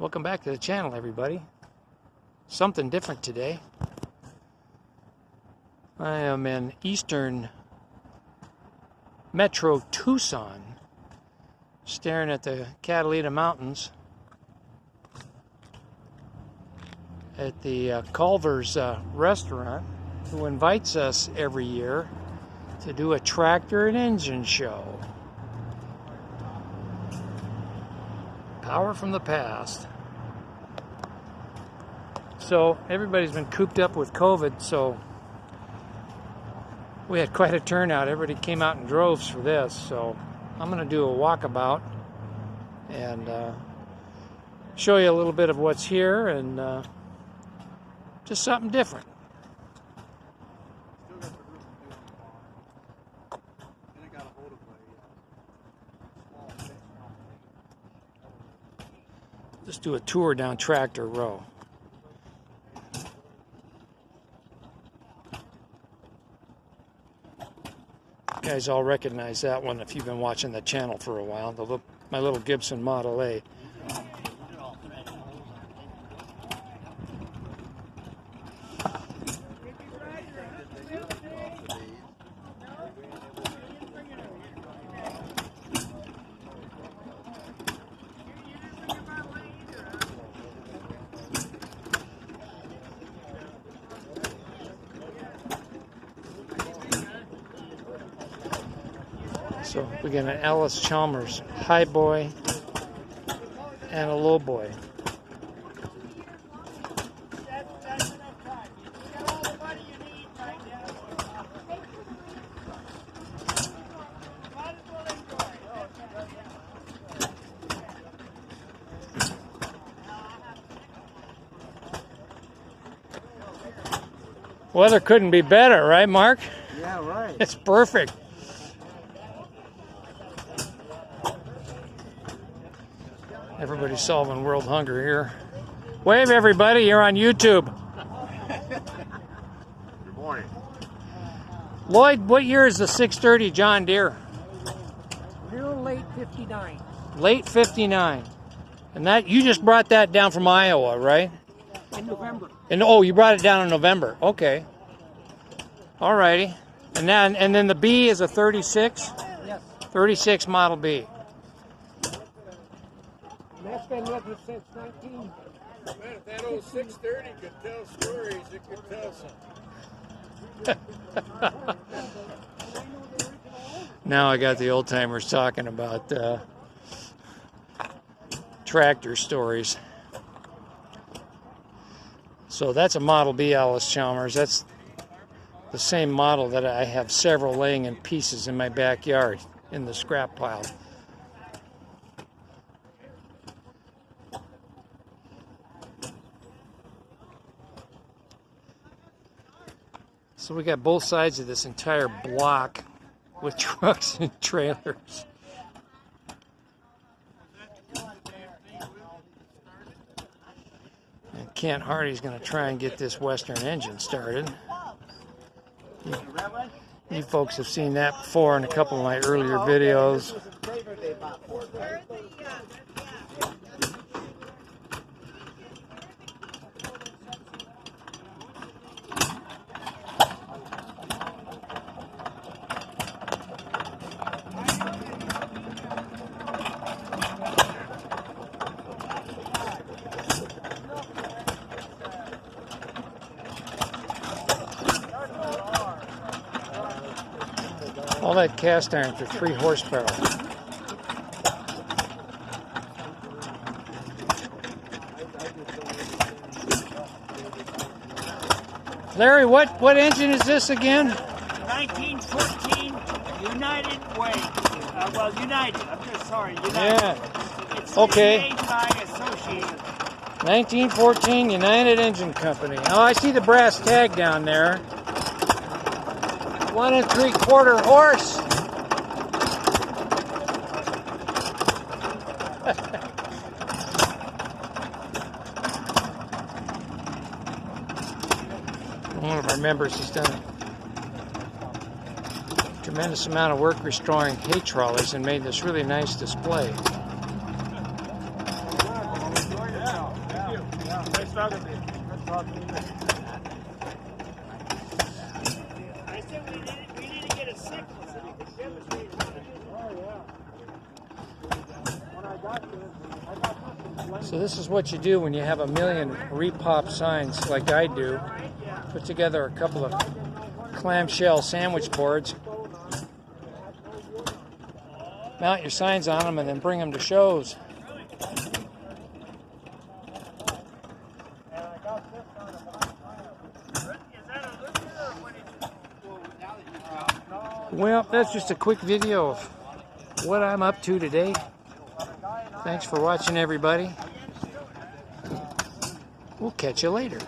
Welcome back to the channel, everybody. Something different today. I am in eastern Metro Tucson, staring at the Catalina Mountains at the Culver's restaurant, who invites us every year to do a tractor and engine show. Power from the past. So everybody's been cooped up with COVID, so we had quite a turnout. Everybody came out in droves for this, so I'm going to do a walkabout and show you a little bit of what's here and just something different. Just do a tour down Tractor Row. You guys all recognize that one if you've been watching the channel for a while. My little Gibson Model A. So we got an Alice Chalmers high boy and a low boy. Weather couldn't be better, right, Mark? Yeah, right. It's perfect. Everybody's solving world hunger here. Wave, everybody, you're on YouTube. Good morning. Lloyd, what year is the 630 John Deere? Real late 59. Late 59. And that you just brought that down from Iowa, right? In November. And oh, you brought it down in November. Okay. All righty. And then the B is a 36? Yes. 36 Model B. That's been with us since 19. Man, if that old 630 could tell stories, it could tell some. Now I got the old timers talking about tractor stories. So that's a Model B Alice Chalmers. That's the same model that I have several laying in pieces in my backyard in the scrap pile. So we got both sides of this entire block with trucks and trailers. And Kent Hardy's going to try and get this Western engine started. You folks have seen that before in a couple of my earlier videos. All that cast iron for 3 horsepower. Larry, what engine is this again? 1914 United Way. United. I'm just sorry. United. Yeah. It's Okay. made by Associated. 1914 United Engine Company. Oh, I see the brass tag down there. 1 3/4 horse. One of our members has done a tremendous amount of work restoring hay trolleys and made this really nice display. other business. Let's talk to you. I said we need to get a signal so we can demonstrate how to do it. Oh, yeah. When I got this, I got this. So this is what you do when you have a million repop signs like I do. Put together a couple of clamshell sandwich boards, mount your signs on them, and then bring them to shows. Well, that's just a quick video of what I'm up to today. Thanks for watching, everybody. We'll catch you later.